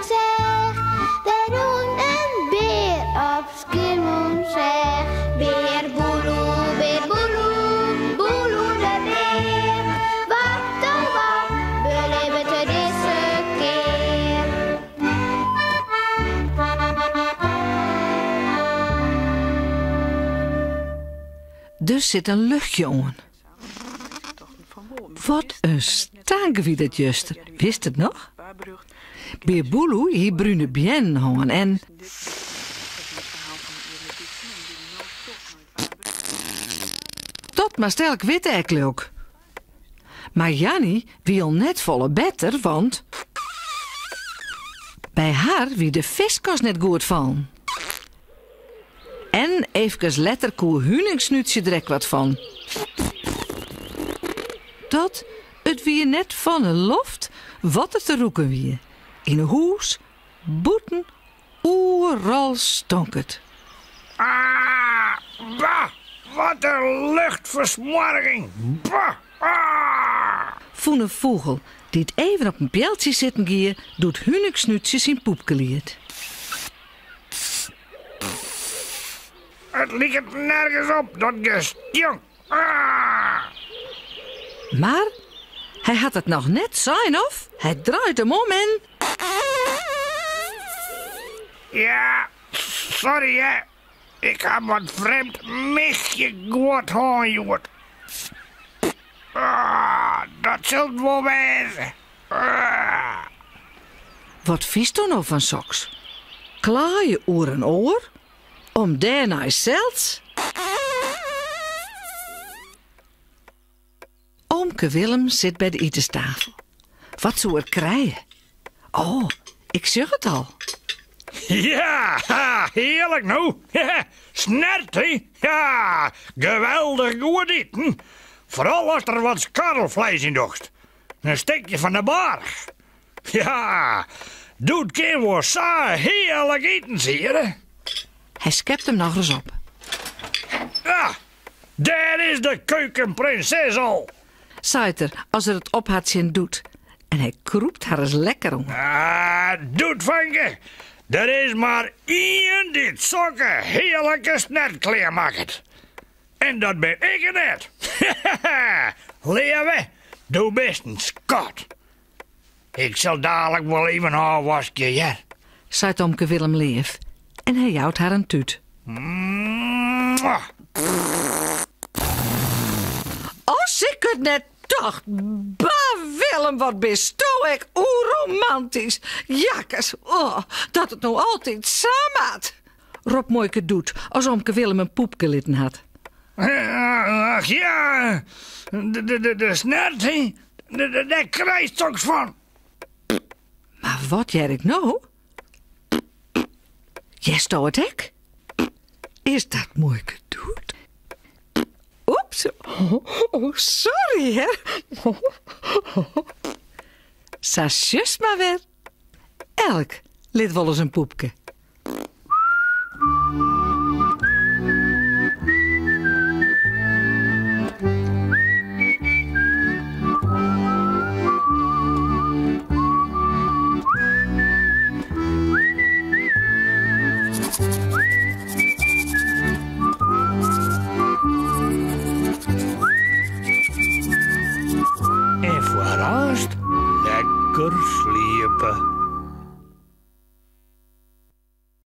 zeg. Daar woont een beer op Schiermonnikoog. Beer boeloe, boeloe de beer. Wat oh wat, beleven te deze keer. Dus zit een luchtje aan. Wat een stank wie dat juster. Wist het nog? Beer Boeloe hier brune bien hangen en... Dat maar stelk wit eigenlijk ook. Maar Jannie wil net volle beter, want... Bij haar wie de viskast net goed van. En even letter koe huningsnuutje drek wat van. Dat het wie net van een loft wat het te roeken wie. In een hoes, boeten, overal stonk het. Ah, bah, wat een luchtversmorging. Bah, ah. Voen een vogel die het even op een pijltje zitten gier, doet huningsnuutje zijn poepke liet. Het ligt nergens op, dat gestjong. Ah. Maar hij had het nog net zijn of hij draait hem om en... Ja, sorry hè. Ik heb wat vreemd misje goed gehoord. Ah, dat zult wel wezen. Ah. Wat vies toen nou van soks? Klaar je oor en oor? Om daarna zelfs... Oomke Willem zit bij de etenstafel. Wat zou er krijgen? Oh, ik zeg het al. Ja, ha, heerlijk nou. Snert, hè? Ja, geweldig goed eten. Vooral als er wat skarrelvlees in docht. Een stukje van de barg. Ja, doet geen wel zo heerlijk eten, zie je. Hij schept hem nog eens op. Ja, daar is de keukenprinses al. Zaait er als er het ophatje doet. En hij kroept haar eens lekker om. Ah, doet vange. Er is maar één die zulke heerlijke snertkleer maakt. En dat ben ik net. Leeuwen, doe best een schat. Ik zal dadelijk wel even haar wasje, ja. Zaait Oomke Willem leef. En hij jouwt haar een tuut. Als ik het net dacht. Bah, Willem, wat bestoor ik romantisch. Jakkes, oh, dat het nou altijd samen. Rob Mooike doet, als Oomke Willem een poepke litten had. Ach ja, de snert, hè? Daar krijgt toch van. Maar wat jij ik nou? Jij stoot het hek? Is dat Mooike doet? Oeps, oh, sorry, hè? Sasjes maar weer. Elk lid wel eens een poepke. En vooral lekker sliepen.